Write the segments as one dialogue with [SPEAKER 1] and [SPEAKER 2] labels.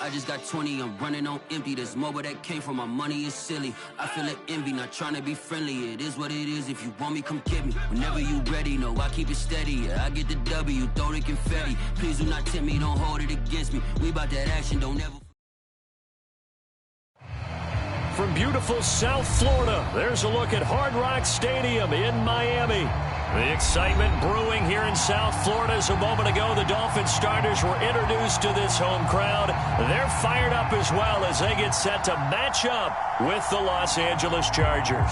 [SPEAKER 1] I just got 20, I'm running on empty. This mobile that came from my money is silly. I feel it envy, not trying to be friendly. It is what it is, if you want me, come get me. Whenever you ready, no, I keep it steady. Yeah, I get the W, throw the confetti. Please do not tempt me, don't hold it against me. We about that action, don't ever.
[SPEAKER 2] From beautiful South Florida, there's a look at Hard Rock Stadium in Miami. The excitement brewing here in South Florida. As a moment ago, the Dolphins starters were introduced to this home crowd. They're fired up as well as they get set to match up with the Los Angeles Chargers.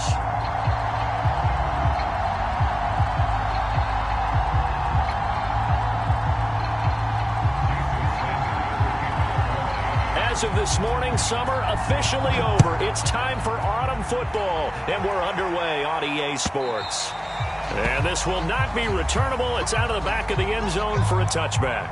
[SPEAKER 2] As of this morning, summer officially over. It's time for autumn football, and we're underway on EA Sports. And this will not be returnable. It's out of the back of the end zone for a touchback.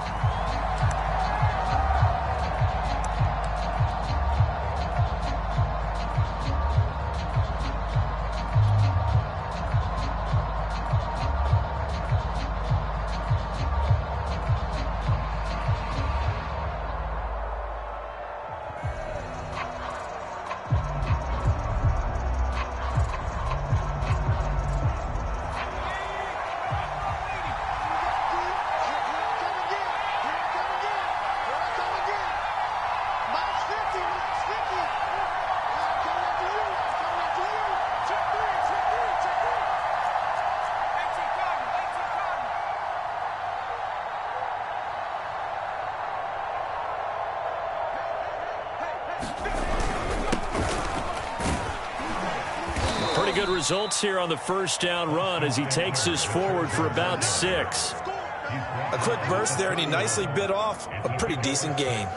[SPEAKER 2] Pretty good results here on the first down run as he takes us forward for about 6.
[SPEAKER 3] A quick burst there, and he nicely bit off a pretty decent gain.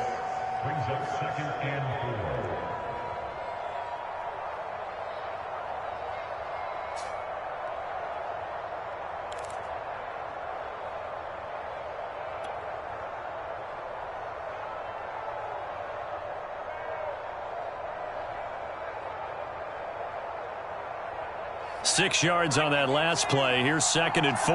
[SPEAKER 4] Brings up 2nd and 4.
[SPEAKER 2] Six yards on that last play. Here's 2nd and 4.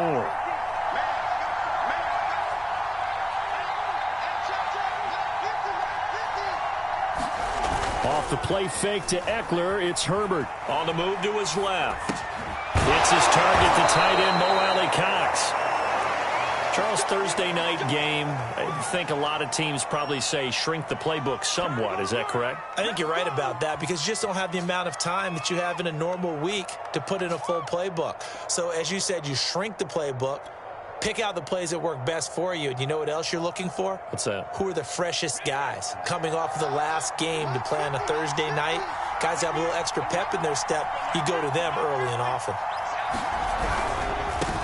[SPEAKER 2] Off the play fake to Eckler, it's Herbert. On the move to his left. It's his target, the tight end, Mo Alley Cox. Charles, Thursday night game, I think a lot of teams probably say shrink the playbook somewhat. Is that correct?
[SPEAKER 3] I think you're right about that because you just don't have the amount of time that you have in a normal week to put in a full playbook. So as you said, you shrink the playbook, pick out the plays that work best for you. And you know what else you're looking for?
[SPEAKER 2] What's that?
[SPEAKER 3] Who are the freshest guys coming off of the last game to play on a Thursday night? Guys have a little extra pep in their step. You go to them early and often.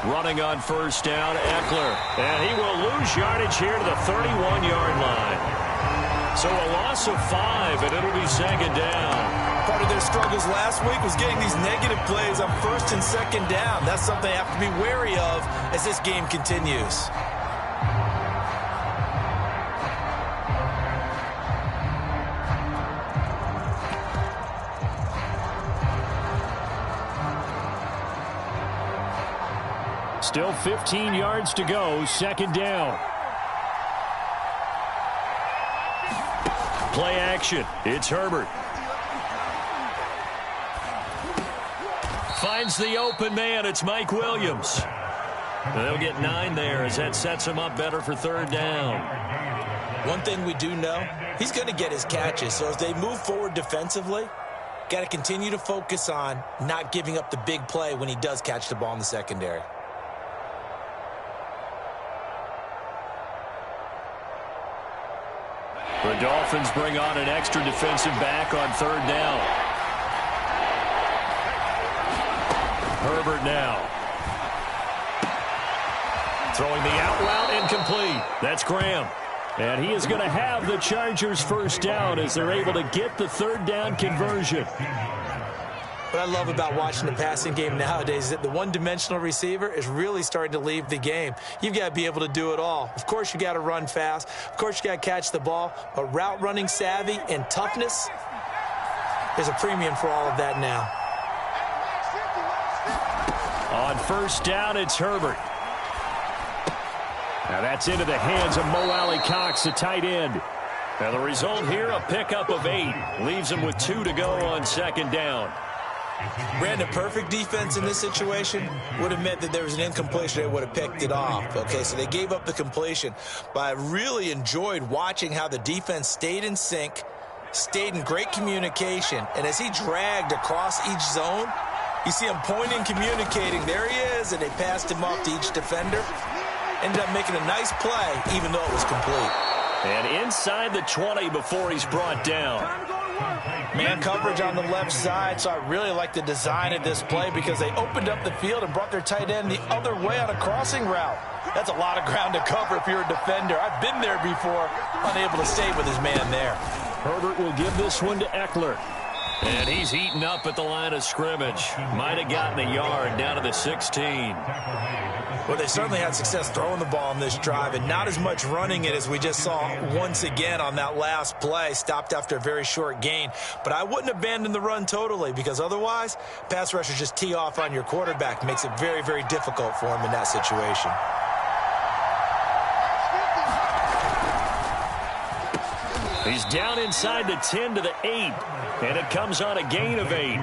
[SPEAKER 2] Running on first down, Eckler. And he will lose yardage here to the 31-yard line. So a loss of 5, and it'll be 2nd down.
[SPEAKER 3] Part of their struggles last week was getting these negative plays on 1st and 2nd down. That's something they have to be wary of as this game continues.
[SPEAKER 2] Still 15 yards to go, 2nd down. Play action. It's Herbert. Finds the open man. It's Mike Williams. They'll get 9 there as that sets him up better for 3rd down.
[SPEAKER 3] One thing we do know, he's going to get his catches. So as they move forward defensively, got to continue to focus on not giving up the big play when he does catch the ball in the secondary.
[SPEAKER 2] The Dolphins bring on an extra defensive back on 3rd down. Herbert now. Throwing the out route incomplete. That's Graham. And he is going to have the Chargers 1st down as they're able to get the 3rd down conversion.
[SPEAKER 3] What I love about watching the passing game nowadays is that the one-dimensional receiver is really starting to leave the game. You've got to be able to do it all. Of course, you got to run fast. Of course, you got to catch the ball. But route running savvy and toughness, there's a premium for all of that now.
[SPEAKER 2] On 1st down, it's Herbert. Now that's into the hands of Mo Alley Cox, the tight end. And the result here, a pickup of 8. Leaves them with 2 to go on second down.
[SPEAKER 3] Brandon, perfect defense in this situation would have meant that there was an incompletion. They would have picked it off. Okay, so they gave up the completion. But I really enjoyed watching how the defense stayed in sync, stayed in great communication. And as he dragged across each zone, you see him pointing, communicating. There he is, and they passed him off to each defender. Ended up making a nice play, even though it was complete.
[SPEAKER 2] And inside the 20 before he's brought down.
[SPEAKER 3] Man coverage on the left side, so I really like the design of this play because they opened up the field and brought their tight end the other way on a crossing route. That's a lot of ground to cover if you're a defender. I've been there before, unable to stay with his man there.
[SPEAKER 2] Herbert will give this one to Eckler. And he's eaten up at the line of scrimmage. Might have gotten a yard down to the 16.
[SPEAKER 3] Well, they certainly had success throwing the ball on this drive and not as much running it as we just saw once again on that last play. Stopped after a very short gain. But I wouldn't abandon the run totally because otherwise, pass rushers just tee off on your quarterback. Makes it very, very difficult for him in that situation.
[SPEAKER 2] He's down inside the 10 to the 8, and it comes on a gain of 8.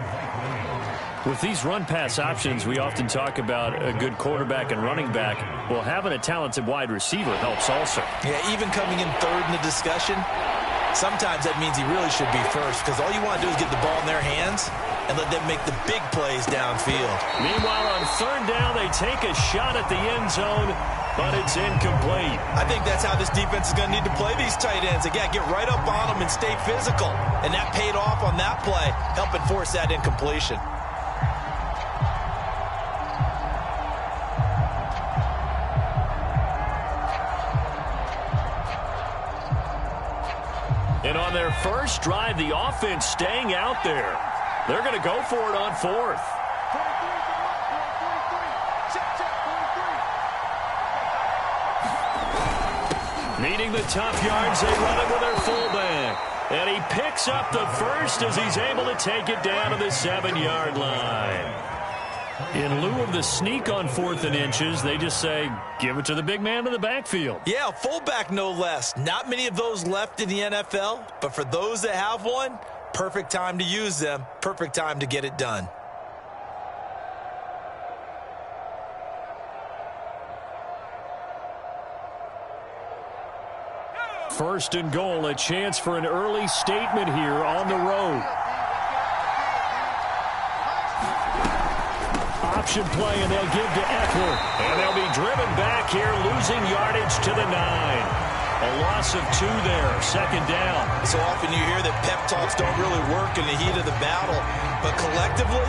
[SPEAKER 2] With these run-pass options, we often talk about a good quarterback and running back. Well, having a talented wide receiver helps also.
[SPEAKER 3] Yeah, even coming in third in the discussion, sometimes that means he really should be first because all you want to do is get the ball in their hands and let them make the big plays downfield.
[SPEAKER 2] Meanwhile, on third down, they take a shot at the end zone, but it's incomplete.
[SPEAKER 3] I think that's how this defense is going to need to play these tight ends. They got to get right up on them and stay physical. And that paid off on that play, helping force that incompletion.
[SPEAKER 2] And on their first drive, the offense staying out there. They're going to go for it on fourth. Needing the tough yards, they run it with their fullback. And he picks up the first as he's able to take it down to the 7-yard line. In lieu of the sneak on 4th and inches, they just say, give it to the big man in the backfield.
[SPEAKER 3] Yeah, fullback no less. Not many of those left in the NFL, but for those that have one, perfect time to use them, perfect time to get it done.
[SPEAKER 2] First and goal, a chance for an early statement here on the road. Option play, and they'll give to Eckler. And they'll be driven back here, losing yardage to the 9. A loss of 2 there, second down.
[SPEAKER 3] So often you hear that pep talks don't really work in the heat of the battle. But collectively,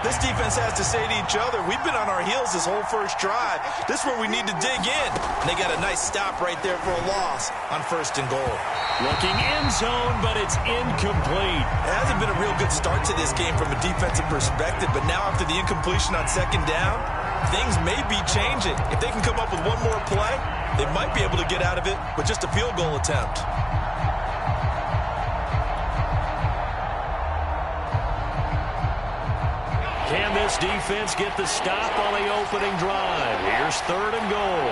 [SPEAKER 3] this defense has to say to each other, we've been on our heels this whole first drive. This is where we need to dig in. And they got a nice stop right there for a loss on first and goal.
[SPEAKER 2] Looking end zone, but it's incomplete.
[SPEAKER 3] It hasn't been a real good start to this game from a defensive perspective, but now after the incompletion on second down, things may be changing. If they can come up with one more play, they might be able to get out of it with just a field goal attempt.
[SPEAKER 2] Can this defense get the stop on the opening drive? Here's third and goal.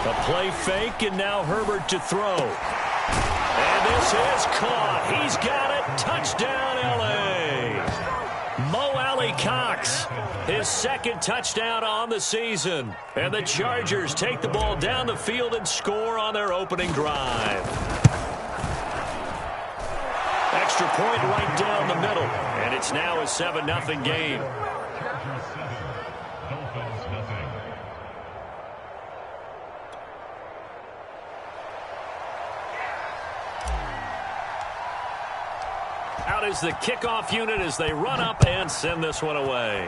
[SPEAKER 2] A play fake, and now Herbert to throw. And this is caught. He's got it. Touchdown, L.A. Mo Alley-Cox, his second touchdown on the season. And the Chargers take the ball down the field and score on their opening drive. Extra point right down the middle. And it's now a 7-0 game. Out is the kickoff unit as they run up and send this one away.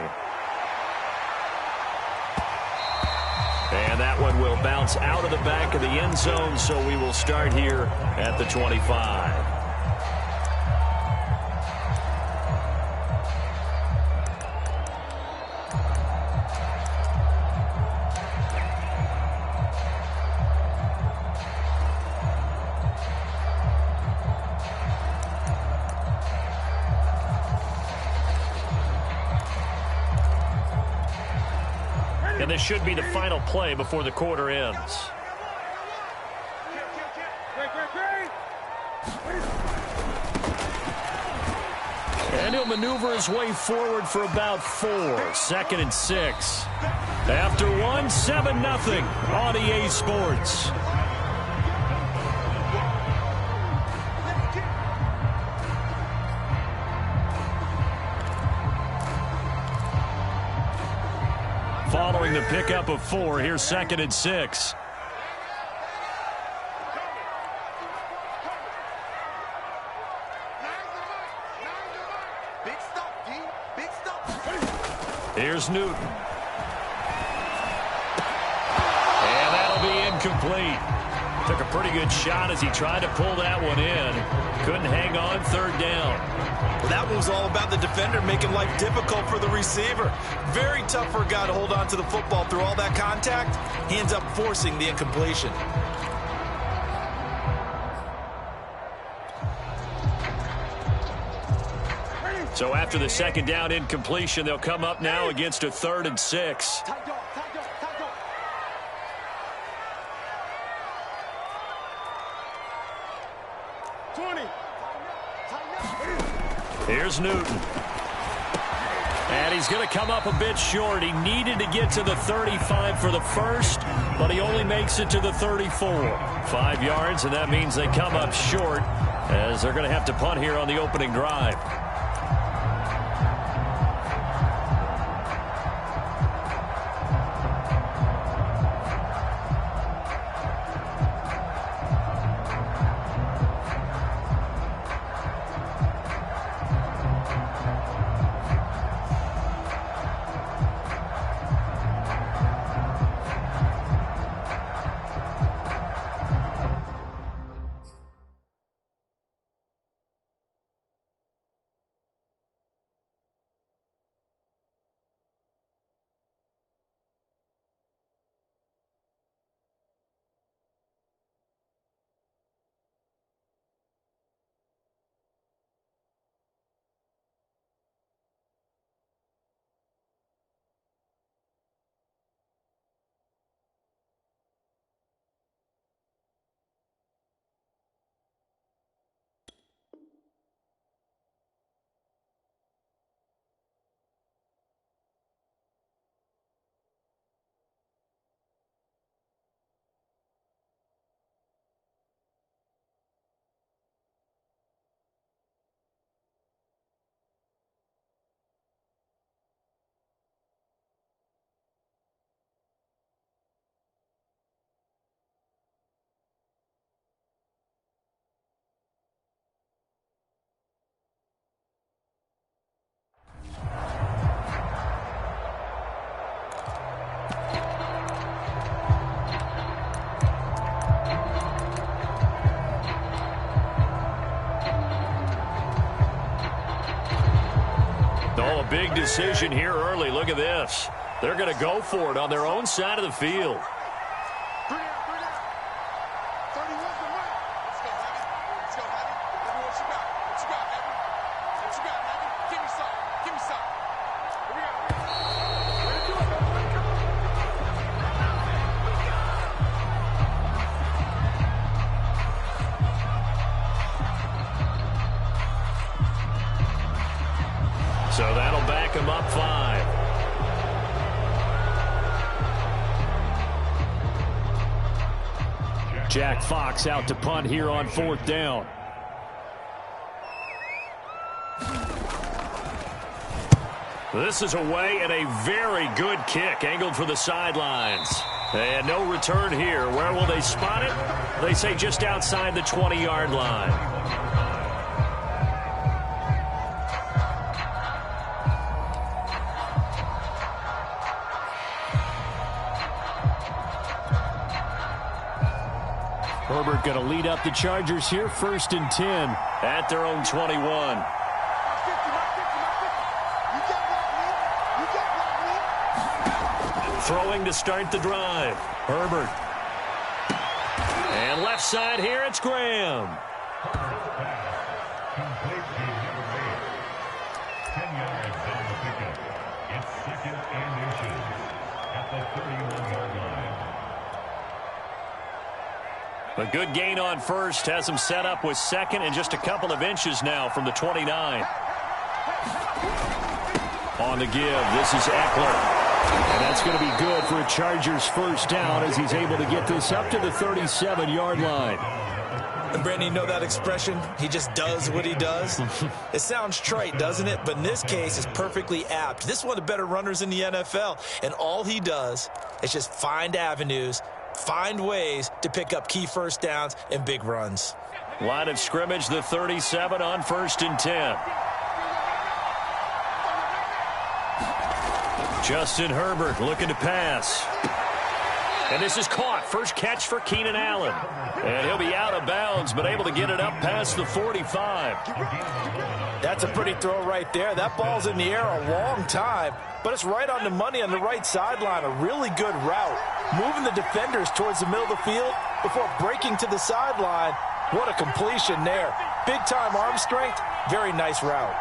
[SPEAKER 2] And that one will bounce out of the back of the end zone, so we will start here at the 25. And this should be the final play before the quarter ends. And he'll maneuver his way forward for about 4. 2nd and 6. After 1, 7-0 on EA Sports. Following the pickup of 4, here's 2nd and 6. Here's Newton. And that'll be incomplete. Took a pretty good shot as he tried to pull that one in. Couldn't hang on, 3rd down.
[SPEAKER 3] Well, that one was all about the defender making life difficult for the receiver. Very tough for a guy to hold on to the football through all that contact. He ends up forcing the incompletion.
[SPEAKER 2] So after the 2nd down incompletion, they'll come up now against a 3rd and 6. Here's Newton. And he's going to come up a bit short. He needed to get to the 35 for the first, but he only makes it to the 34. 5 yards, and that means they come up short as they're going to have to punt here on the opening drive. Oh, a big decision here early. Look at this. They're going to go for it on their own side of the field. So that'll back him up 5. Jack Fox out to punt here on 4th down. This is away and a very good kick angled for the sidelines. And no return here. Where will they spot it? They say just outside the 20-yard line. Herbert going to lead up the Chargers here, 1st and 10 at their own 21. Throwing to start the drive. Herbert. And left side here, it's Graham.
[SPEAKER 4] Complete to number 8. 10 yards on the pickup. It's 2nd and inches at the 30. 31-yard line.
[SPEAKER 2] A good gain on first has him set up with second and just a couple of inches now from the 29. On the give, this is Eckler. And that's going to be good for a Chargers first down as he's able to get this up to the 37-yard line.
[SPEAKER 3] And Brandon, you know that expression? He just does what he does. It sounds trite, doesn't it? But in this case, it's perfectly apt. This is one of the better runners in the NFL. And all he does is just find avenues, find ways to pick up key first downs and big runs.
[SPEAKER 2] Line of scrimmage, the 37 on 1st and 10. Justin Herbert looking to pass. And this is caught. First catch for Keenan Allen. And he'll be out of bounds, but able to get it up past the 45.
[SPEAKER 3] That's a pretty throw right there. That ball's in the air a long time, but it's right on the money on the right sideline. A really good route. Moving the defenders towards the middle of the field before breaking to the sideline. What a completion there. Big-time arm strength. Very nice route.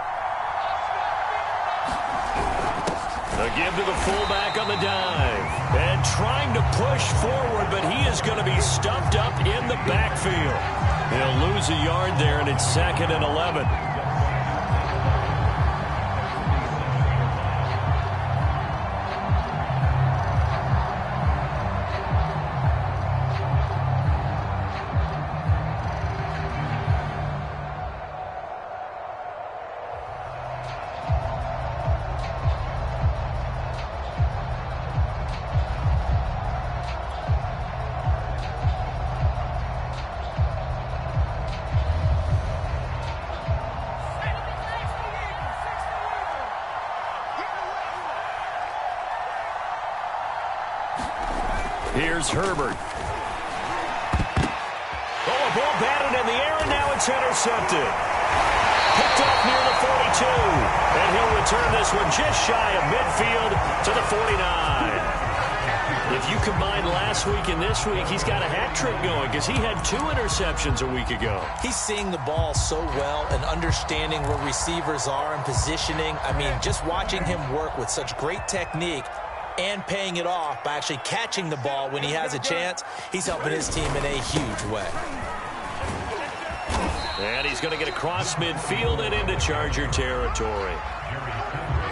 [SPEAKER 2] A give to the fullback on the dive. And trying to push forward, but he is going to be stuffed up in the backfield. He'll lose a yard there, and it's 2nd and 11. Here's Herbert. Oh, a ball batted in the air, and now it's intercepted. Picked off near the 42. And he'll return this one just shy of midfield to the 49. If you combine last week and this week, he's got a hat trick going because he had 2 interceptions a week ago.
[SPEAKER 3] He's seeing the ball so well and understanding where receivers are and positioning. I mean, just watching him work with such great technique and paying it off by actually catching the ball when he has a chance, he's helping his team in a huge way.
[SPEAKER 2] And he's going to get across midfield and into Charger territory.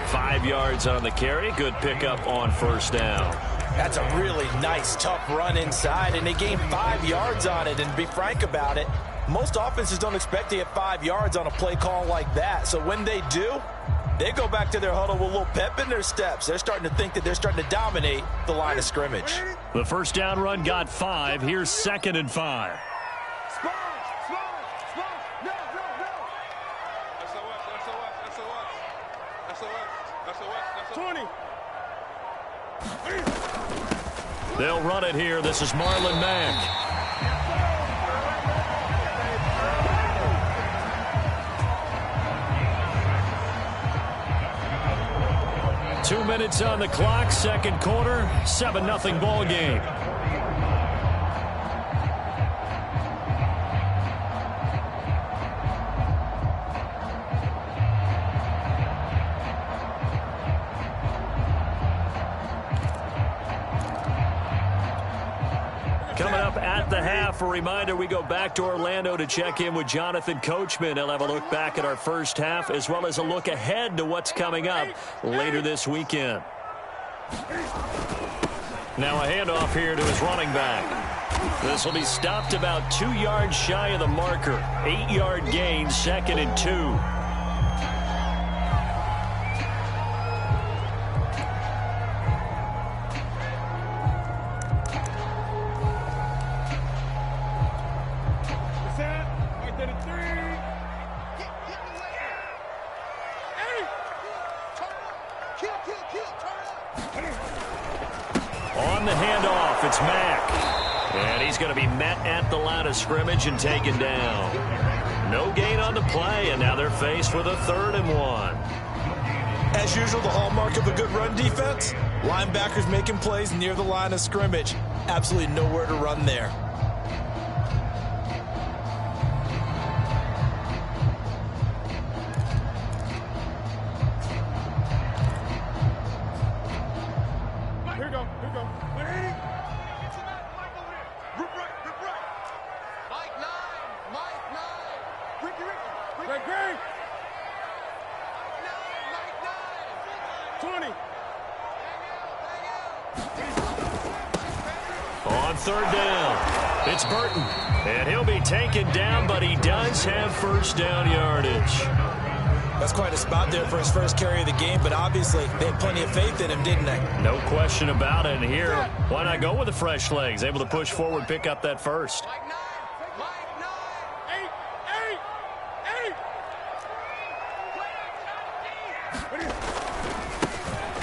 [SPEAKER 2] 5 yards on the carry. Good pickup on first down.
[SPEAKER 3] That's a really nice, tough run inside, and they gained 5 yards on it. And to be frank about it, most offenses don't expect to get 5 yards on a play call like that. So when they do, they go back to their huddle with a little pep in their steps. They're starting to think that they're starting to dominate the line of scrimmage.
[SPEAKER 2] The first down run got 5. Here's 2nd and 5. They'll run it here. This is Marlon Mack. Two minutes on the clock, second quarter, 7-0 ball game. Coming up at the half, a reminder, we go back to Orlando to check in with Jonathan Coachman. He'll have a look back at our first half as well as a look ahead to what's coming up later this weekend. Now a handoff here to his running back. This will be stopped about 2 yards shy of the marker. 8-yard gain, 2nd and 2. On the handoff, it's Mack. And he's going to be met at the line of scrimmage and taken down. No gain on the play, and now they're faced with a 3rd and 1.
[SPEAKER 3] As usual, the hallmark of a good run defense, linebackers making plays near the line of scrimmage. Absolutely nowhere to run there.
[SPEAKER 5] Here we go.
[SPEAKER 2] On third down, it's Burton. And he'll be taken down, but he does have first down yardage.
[SPEAKER 3] That's quite a spot there for his first carry of the game, but obviously they had plenty of faith in him, didn't they?
[SPEAKER 2] No question about it. And here, why not go with the fresh legs? Able to push forward, pick up that first.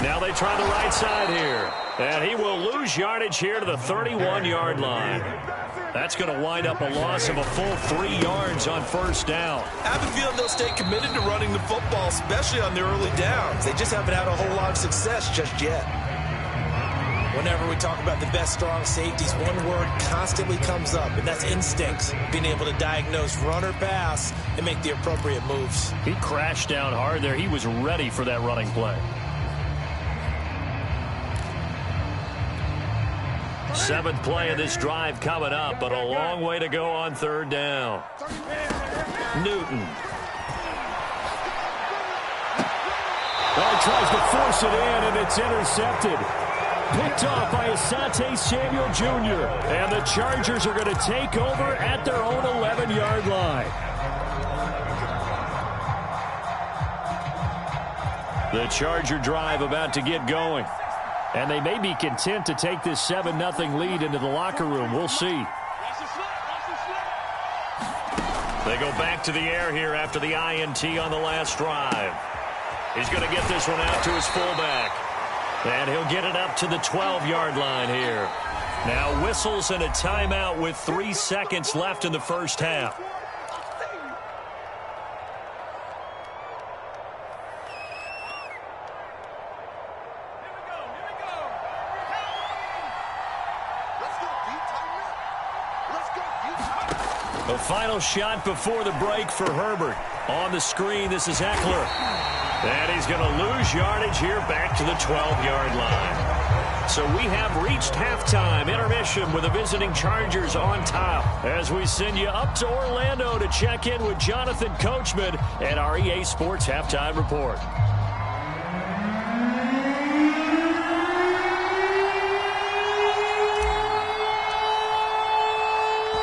[SPEAKER 2] Now they try the right side here. And he will lose yardage here to the 31-yard line. That's going to wind up a loss of a full 3 yards on first down.
[SPEAKER 3] I have a feeling they'll stay committed to running the football, especially on the early downs. They just haven't had a whole lot of success just yet. Whenever we talk about the best strong safeties, one word constantly comes up, and that's instincts. Being able to diagnose run or pass and make the appropriate moves.
[SPEAKER 2] He crashed down hard there. He was ready for that running play. 7th play of this drive coming up, but a long way to go on third down. Newton.
[SPEAKER 5] Oh, tries to force it in, and it's intercepted. Picked off by Asante Samuel Jr.
[SPEAKER 2] And the Chargers are going to take over at their own 11-yard line. The Charger drive about to get going. And they may be content to take this 7-0 lead into the locker room. We'll see. They go back to the air here after the INT on the last drive. He's going to get this one out to his fullback. And he'll get it up to the 12-yard line here. Now whistles and a timeout with 3 seconds left in the first half. The final shot before the break for Herbert. On the screen, this is Eckler. And he's going to lose yardage here back to the 12-yard line. So we have reached halftime intermission with the visiting Chargers on top as we send you up to Orlando to check in with Jonathan Coachman and our EA Sports Halftime Report.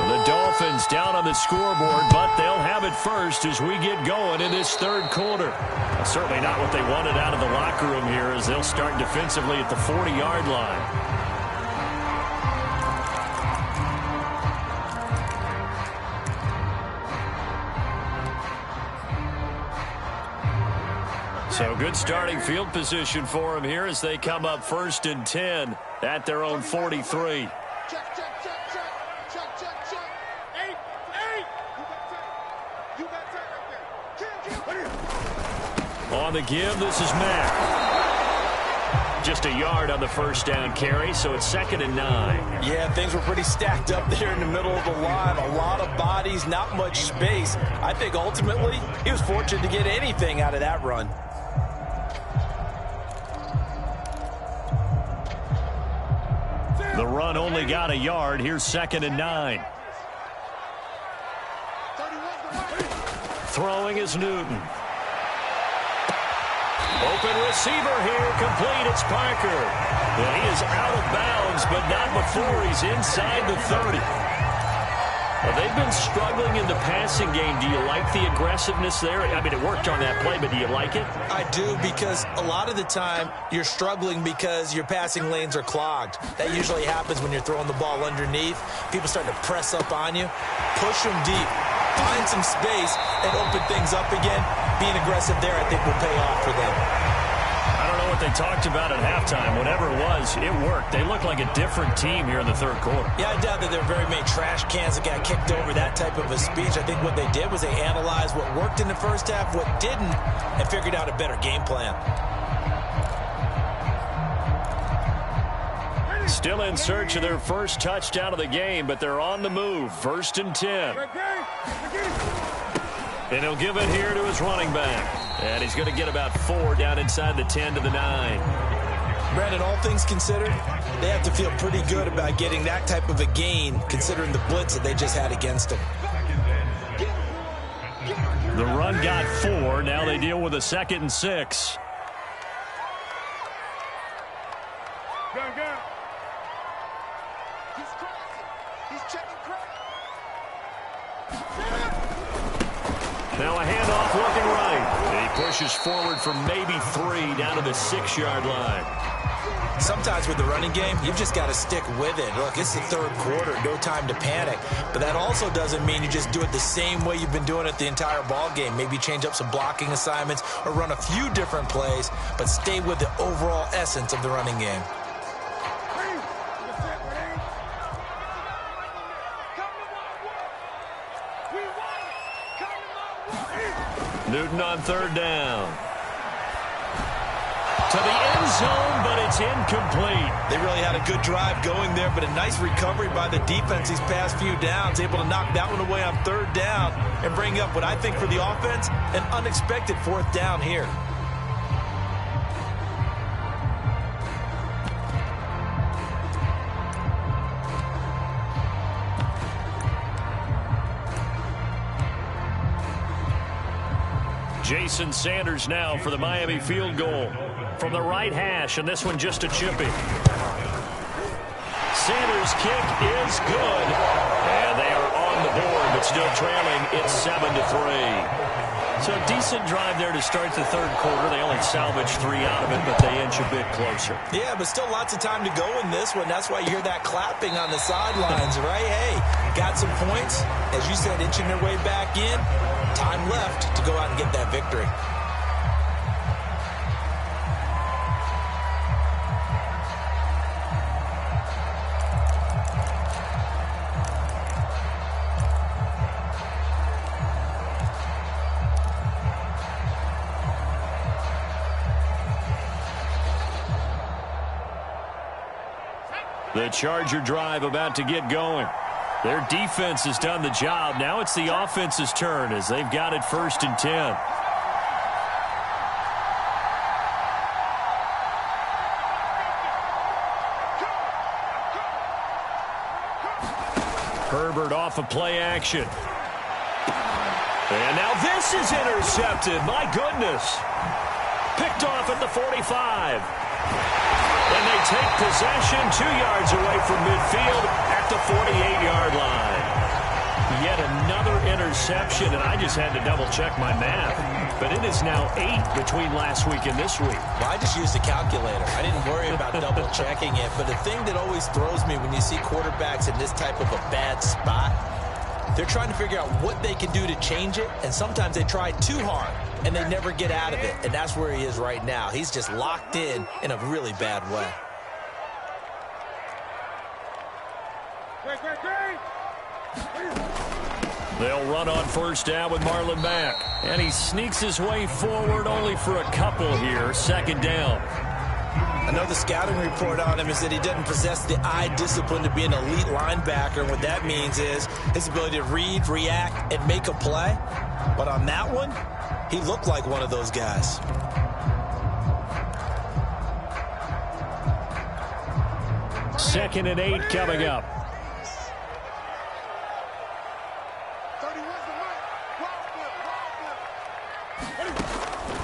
[SPEAKER 2] The Dolphins down on the scoreboard, but they'll have it first as we get going in this third quarter. Certainly not what they wanted out of the locker room here as they'll start defensively at the 40-yard line. So good starting field position for them here as they come up 1st and 10 at their own 43. On the give, this is Mack. Just a yard on the first down carry, so it's 2nd and 9.
[SPEAKER 3] Yeah, things were pretty stacked up there in the middle of the line. A lot of bodies, not much space. I think ultimately he was fortunate to get anything out of that run.
[SPEAKER 2] The run only got a yard. Here's 2nd and 9. Throwing is Newton. Open receiver here, complete, it's Parker. Well, he is out of bounds, but not before he's inside the 30. Well, they've been struggling in the passing game. Do you like the aggressiveness there? I mean, it worked on that play, but do you like it?
[SPEAKER 3] I do, because a lot of the time you're struggling because your passing lanes are clogged. That usually happens when you're throwing the ball underneath. People start to press up on you. Push them deep. Find some space and open things up again. Being aggressive there, I think, will pay off for them.
[SPEAKER 2] I don't know what they talked about at halftime. Whatever it was, it worked. They look like a different team here in the third quarter.
[SPEAKER 3] Yeah, I doubt that there are very many trash cans that got kicked over, that type of a speech. I think what they did was they analyzed what worked in the first half, what didn't, and figured out a better game plan.
[SPEAKER 2] Still in search of their first touchdown of the game, but they're on the move. 1st and 10. And he'll give it here to his running back. And he's going to get about 4 down inside the 10 to the 9.
[SPEAKER 3] Brandon, all things considered, they have to feel pretty good about getting that type of a gain, considering the blitz that they just had against them.
[SPEAKER 2] The run got 4. Now they deal with a 2nd and 6. Now a handoff looking right. He pushes forward for maybe 3 down to the 6-yard line.
[SPEAKER 3] Sometimes with the running game, you've just got to stick with it. Look, it's the third quarter, no time to panic. But that also doesn't mean you just do it the same way you've been doing it the entire ball game. Maybe change up some blocking assignments or run a few different plays, but stay with the overall essence of the running game.
[SPEAKER 2] Newton on third down. To the end zone, but it's incomplete.
[SPEAKER 3] They really had a good drive going there, but a nice recovery by the defense these past few downs, able to knock that one away on third down and bring up what I think for the offense, an unexpected fourth down here.
[SPEAKER 2] Jason Sanders now for the Miami field goal from the right hash, and this one just a chippy. Sanders' kick is good, and they are on the board, but still trailing. It's 7-3. So a decent drive there to start the third quarter. They only salvaged 3 out of it, but they inch a bit closer.
[SPEAKER 3] Yeah, but still lots of time to go in this one. That's why you hear that clapping on the sidelines, right? Hey, got some points. As you said, inching their way back in. Time left to go out and get that victory.
[SPEAKER 2] The Charger drive about to get going. Their defense has done the job. Now it's the offense's turn as they've got it 1st and 10. Herbert off of play action. And now this is intercepted. My goodness. Picked off at the 45. And they take possession 2 yards away from midfield at the 48-yard line. Yet another interception, and I just had to double-check my math. But it is now 8 between last week and this week.
[SPEAKER 3] Well, I just used a calculator. I didn't worry about double-checking it. But the thing that always throws me when you see quarterbacks in this type of a bad spot, they're trying to figure out what they can do to change it, and sometimes they try too hard, and they never get out of it. And that's where he is right now. He's just locked in a really bad way.
[SPEAKER 2] They'll run on first down with Marlon Mack. And he sneaks his way forward only for a couple here. 2nd down.
[SPEAKER 3] I know the scouting report on him is that he doesn't possess the eye discipline to be an elite linebacker. And what that means is his ability to read, react, and make a play. But on that one, he looked like one of those guys.
[SPEAKER 2] Second and 8 coming up.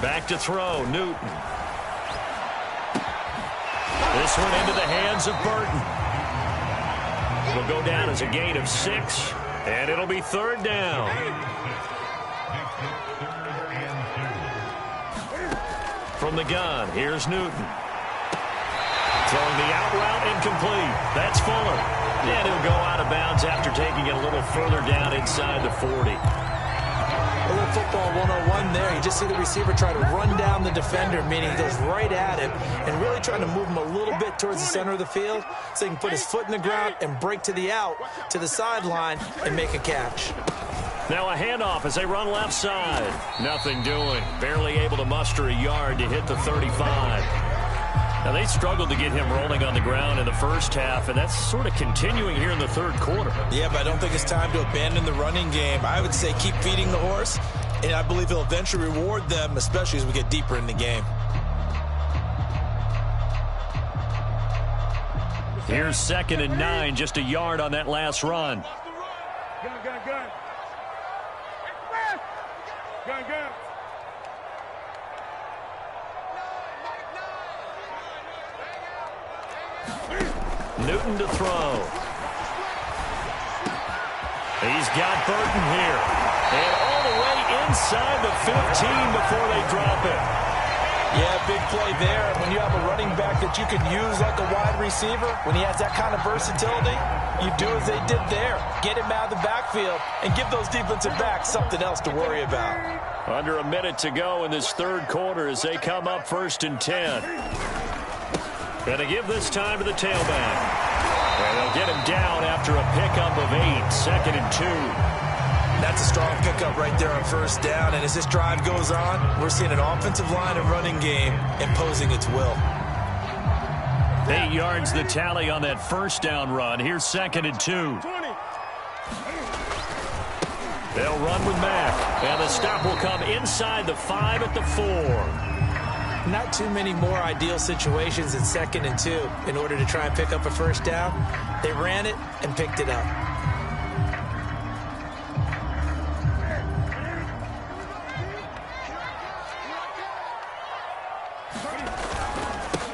[SPEAKER 2] Back to throw, Newton. This one into the hands of Burton. It'll go down as a gain of 6, and it'll be 3rd down. From the gun, here's Newton. Throwing the out route, incomplete. That's Fuller. And he'll go out of bounds after taking it a little further down inside the 40.
[SPEAKER 3] A little football 101 there. You just see the receiver try to run down the defender, meaning he goes right at him and really trying to move him a little bit towards the center of the field so he can put his foot in the ground and break to the out, to the sideline, and make a catch.
[SPEAKER 2] Now a handoff as they run left side. Nothing doing. Barely able to muster a yard to hit the 35. Now, they struggled to get him rolling on the ground in the first half, and that's sort of continuing here in the third quarter.
[SPEAKER 3] Yeah, but I don't think it's time to abandon the running game. I would say keep feeding the horse, and I believe he'll eventually reward them, especially as we get deeper in the game.
[SPEAKER 2] Here's 2nd and 9, just a yard on that last run.
[SPEAKER 4] Gun. Gun.
[SPEAKER 2] Newton to throw. He's got Burton here. And all the way inside the 15 before they drop it.
[SPEAKER 3] Yeah, big play there. When you have a running back that you can use like a wide receiver, when he has that kind of versatility, you do as they did there. Get him out of the backfield and give those defensive backs something else to worry about.
[SPEAKER 2] Under a minute to go in this third quarter as they come up 1st and 10. Going to give this time to the tailback. And they'll get him down after a pickup of 8, 2nd and 2.
[SPEAKER 3] That's a strong pickup right there on 1st down. And as this drive goes on, we're seeing an offensive line and running game imposing its will.
[SPEAKER 2] 8 yards the tally on that 1st down run. Here's 2nd and 2. They'll run with Mack. And the stop will come inside the 5 at the 4.
[SPEAKER 3] Not too many more ideal situations in 2nd and 2 in order to try and pick up a 1st down. They ran it and picked it up.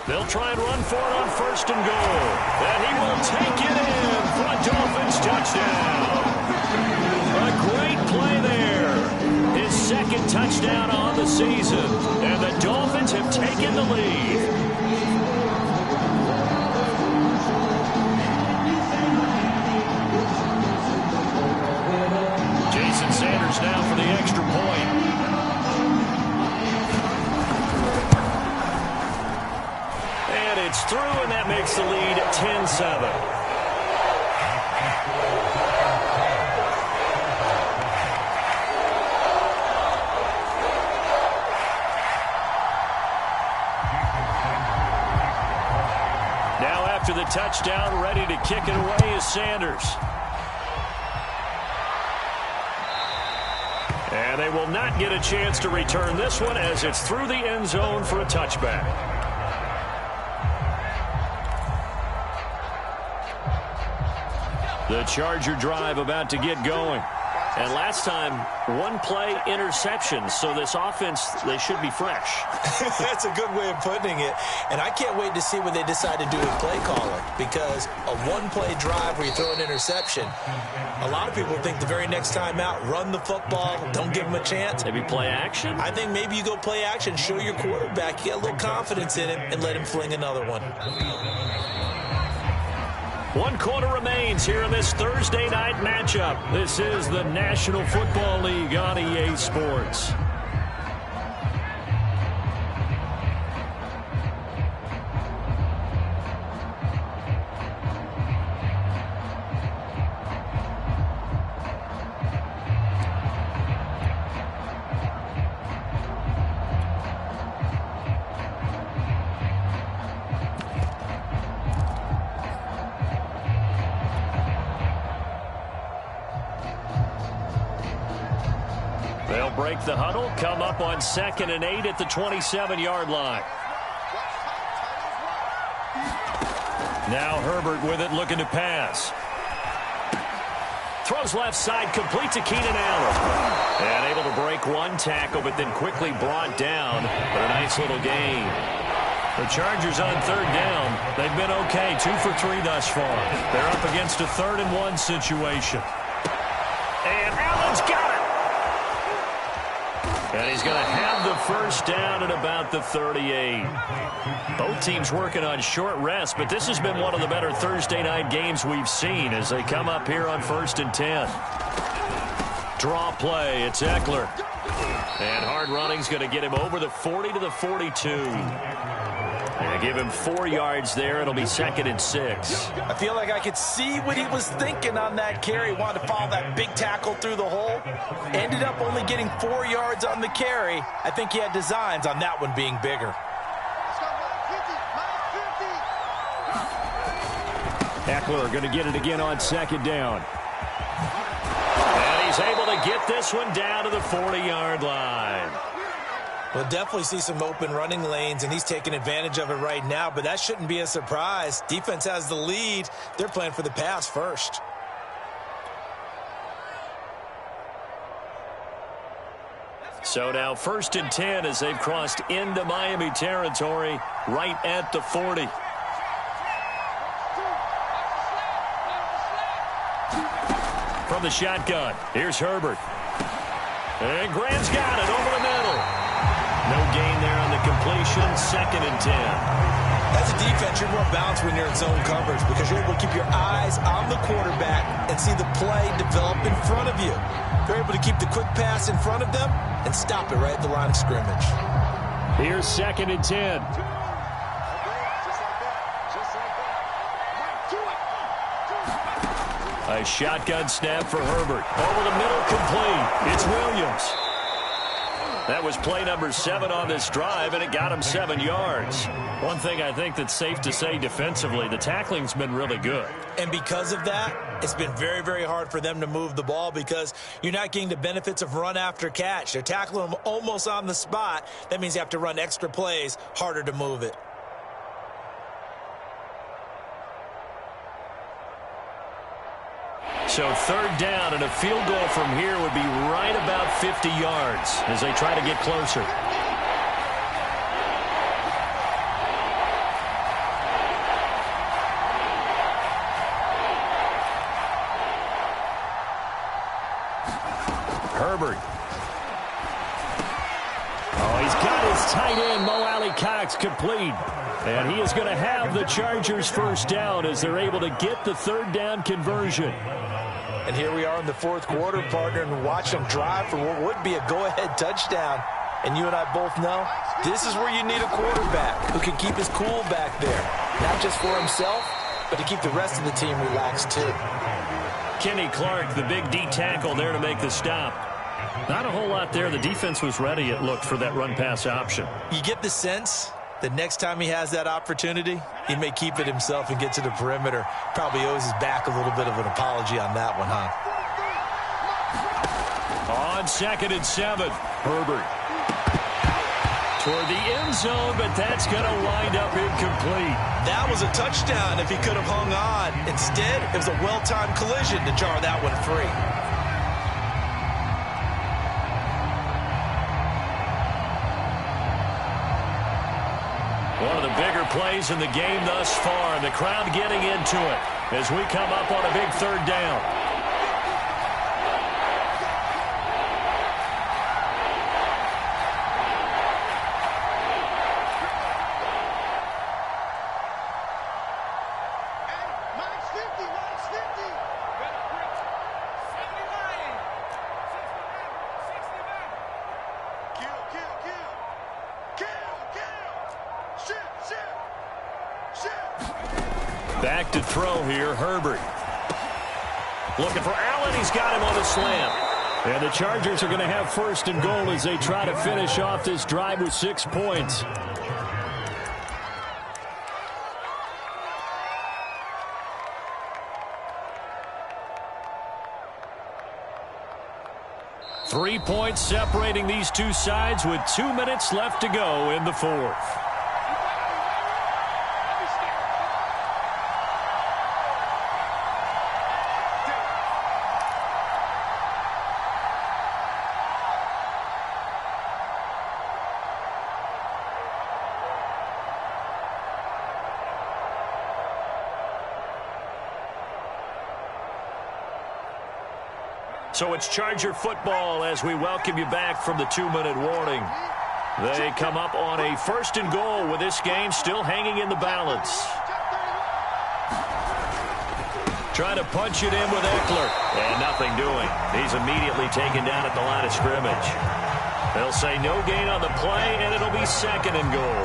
[SPEAKER 2] They'll try and run for it on 1st and goal. And he will take it in for a Dolphins touchdown. A great play there. His 2nd touchdown on the season. And the Dolphins have taken the lead. Jason Sanders now for the extra point. It's through, and that makes the lead 10-7. Now after the touchdown, ready to kick it away is Sanders. And they will not get a chance to return this one as it's through the end zone for a touchback. The Charger drive about to get going. And last time, 1 play interception. So this offense, they should be fresh.
[SPEAKER 3] That's a good way of putting it. And I can't wait to see what they decide to do with play calling. Because a 1-play drive where you throw an interception, a lot of people think the very next time out, run the football, don't give them a chance.
[SPEAKER 2] Maybe play action?
[SPEAKER 3] I think maybe you go play action, show your quarterback, you get a little confidence in him, and let him fling another one.
[SPEAKER 2] 1 quarter remains here in this Thursday night matchup. This is the National Football League on EA Sports. They'll break the huddle, come up on 2nd and 8 at the 27-yard line. Now Herbert with it, looking to pass. Throws left side, complete to Keenan Allen. And able to break 1 tackle, but then quickly brought down. But a nice little gain. The Chargers on 3rd down. They've been okay, 2 for 3 thus far. They're up against a 3rd and 1 situation. And Allen's got it. And he's going to have the 1st down at about the 38. Both teams working on short rest, but this has been one of the better Thursday night games we've seen as they come up here on 1st and 10. Draw play, it's Eckler. And hard running's going to get him over the 40 to the 42. And give him 4 yards there. It'll be 2nd and 6.
[SPEAKER 3] I feel like I could see what he was thinking on that carry. Wanted to follow that big tackle through the hole. Ended up only getting 4 yards on the carry. I think he had designs on that one being bigger.
[SPEAKER 2] Eckler going to get it again on 2nd down. And he's able to get this one down to the 40-yard line.
[SPEAKER 3] We'll definitely see some open running lanes, and he's taking advantage of it right now, but that shouldn't be a surprise. Defense has the lead. They're playing for the pass first.
[SPEAKER 2] So now 1st and 10 as they've crossed into Miami territory right at the 40. from the shotgun. Here's Herbert. And Graham's got it over the middle. No gain there on the completion. 2nd and 10.
[SPEAKER 3] As a defense, you're more balanced when you're in zone coverage because you're able to keep your eyes on the quarterback and see the play develop in front of you. You're able to keep the quick pass in front of them and stop it right at the line of scrimmage.
[SPEAKER 2] Here's 2nd and 10. A shotgun snap for Herbert. Over the middle, complete. It's Williams. That was play number 7 on this drive, and it got him 7 yards. One thing I think that's safe to say defensively, the tackling's been really good.
[SPEAKER 3] And because of that, it's been very, very hard for them to move the ball because you're not getting the benefits of run after catch. They're tackling them almost on the spot. That means you have to run extra plays, harder to move it.
[SPEAKER 2] So 3rd down, and a field goal from here would be right about 50 yards as they try to get closer. Herbert. Oh, he's got his tight end, Mo Alley-Cox, complete. And he is going to have the Chargers first down as they're able to get the 3rd down conversion.
[SPEAKER 3] And here we are in the 4th quarter, partner, and watch them drive for what would be a go-ahead touchdown. And you and I both know this is where you need a quarterback who can keep his cool back there. Not just for himself, but to keep the rest of the team relaxed too.
[SPEAKER 2] Kenny Clark, the big D tackle there to make the stop. Not a whole lot there. The defense was ready, it looked, for that run-pass option.
[SPEAKER 3] You get the sense the next time he has that opportunity, he may keep it himself and get to the perimeter. Probably owes his back a little bit of an apology on that one, huh?
[SPEAKER 2] On 2nd and 7, Herbert. Toward the end zone, but that's going to wind up incomplete.
[SPEAKER 3] That was a touchdown if he could have hung on. Instead, it was a well-timed collision to jar that one free.
[SPEAKER 2] One of the bigger plays in the game thus far, and the crowd getting into it as we come up on a big 3rd down. Back to throw here, Herbert. Looking for Allen. He's got him on the slant. And the Chargers are going to have 1st and goal as they try to finish off this drive with 6 points. Three points separating these two sides with 2 minutes left to go in the 4th. So it's Charger football as we welcome you back from the 2-minute warning. They come up on a 1st and goal with this game still hanging in the balance. Trying to punch it in with Eckler. And nothing doing. He's immediately taken down at the line of scrimmage. They'll say no gain on the play, and it'll be 2nd and goal.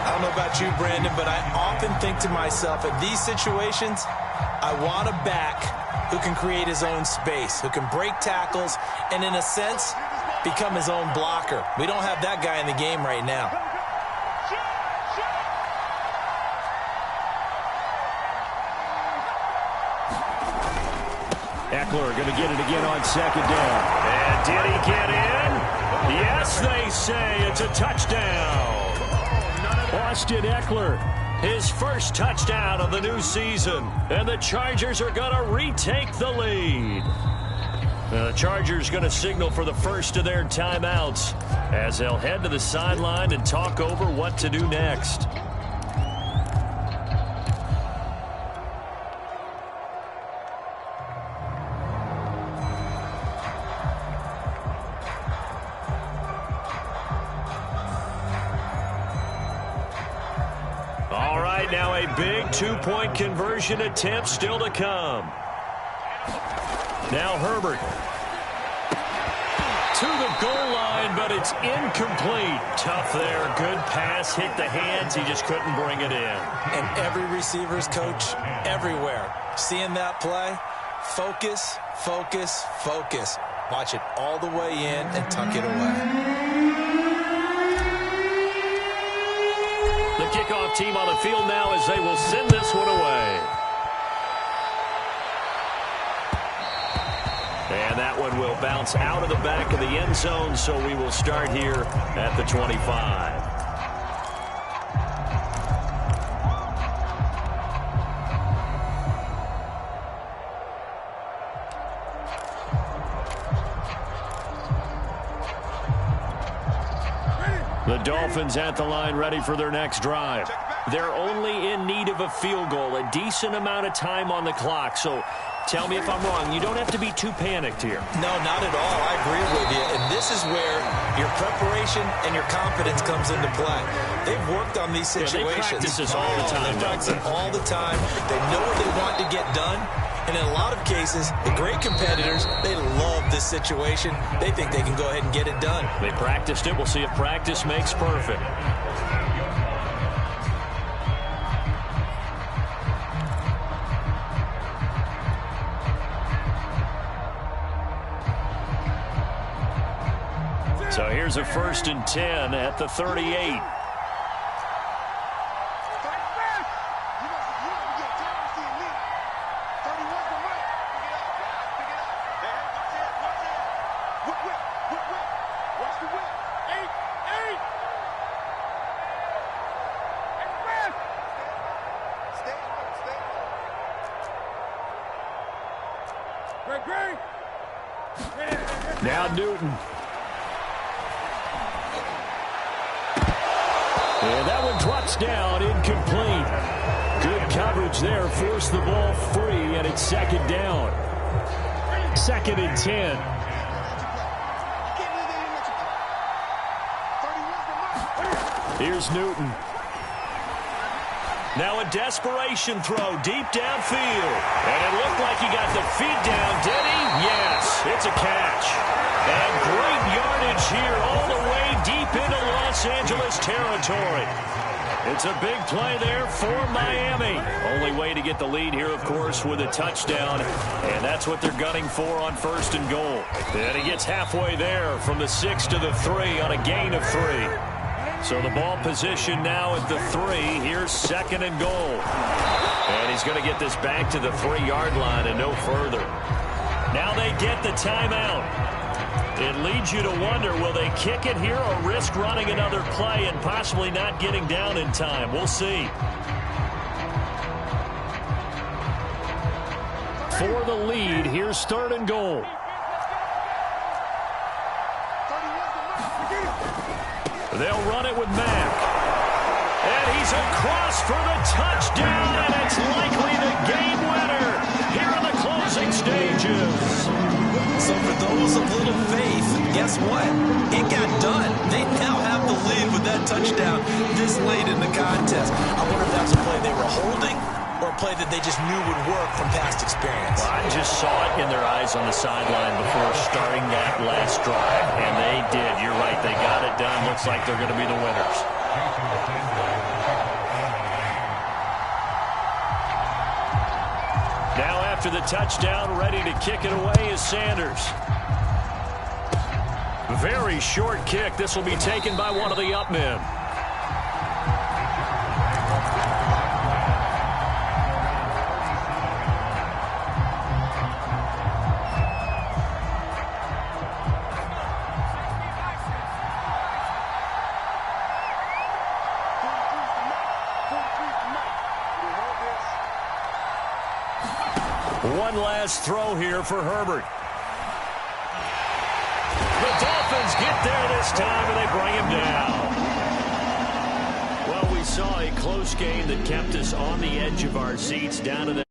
[SPEAKER 3] I don't know about you, Brandon, but I often think to myself, in these situations, I want a back who can create his own space, who can break tackles, and in a sense, become his own blocker. We don't have that guy in the game right now.
[SPEAKER 2] Eckler going to get it again on 2nd down. And did he get in? Yes, they say it's a touchdown. Austin Eckler, his first touchdown of the new season. And the Chargers are going to retake the lead. The Chargers going to signal for the first of their timeouts as they'll head to the sideline and talk over what to do next. big two-point conversion attempt still to come. Now Herbert. To the goal line, but it's incomplete. Tough there. Good pass. Hit the hands. He just couldn't bring it in.
[SPEAKER 3] And every receiver's coach everywhere. Seeing that play, focus, focus, focus. Watch it all the way in and tuck it away.
[SPEAKER 2] The kickoff team on the field now as they will send this one away. And that one will bounce out of the back of the end zone, so we will start here at the 25. The Dolphins at the line ready for their next drive. They're only in need of a field goal, a decent amount of time on the clock, so tell me if I'm wrong. You don't have to be too panicked here.
[SPEAKER 3] No, not at all. I agree with you. And this is where your preparation and your confidence comes into play. They've worked on these situations.
[SPEAKER 2] They practice this all the time.
[SPEAKER 3] They practice it all the time. They know what they want to get done. And in a lot of cases, the great competitors, they love this situation. They think they can go ahead and get it done.
[SPEAKER 2] They practiced it. We'll see if practice makes perfect. So here's a 1st and 10 at the 38. Now Newton. And that one drops down, incomplete. Good coverage there, forced the ball free, and it's 2nd down. 2nd and 10. Here's Newton. Now a desperation throw deep downfield. And it looked like he got the feet down, did he? Yes, it's a catch. And great yardage here all the way deep into Los Angeles territory. It's a big play there for Miami. Only way to get the lead here, of course, with a touchdown. And that's what they're gunning for on 1st and goal. And he gets halfway there from the 6 to the 3 on a gain of 3. So the ball position now at the 3. Here's 2nd and goal. And he's going to get this back to the 3-yard line and no further. Now they get the timeout. It leads you to wonder, will they kick it here or risk running another play and possibly not getting down in time? We'll see. For the lead, here's 3rd and goal. They'll run it with Mack. And he's across for the touchdown, and it's likely the game winner here in the closing stages.
[SPEAKER 3] So for those of little faith, guess what? It got done. They now have the lead with that touchdown this late in the contest. I wonder if that's a play they were holding or a play that they just knew would work from past experience.
[SPEAKER 2] Well, I just saw it in their eyes on the sideline before starting that last drive, and they did. You're right. They got it done. Looks like they're going to be the winners. Now after the touchdown, ready to kick it away is Sanders. Very short kick. This will be taken by one of the up men. One last throw here for Herbert. The Dolphins get there this time, and they bring him down. Well, we saw a close game that kept us on the edge of our seats down to that.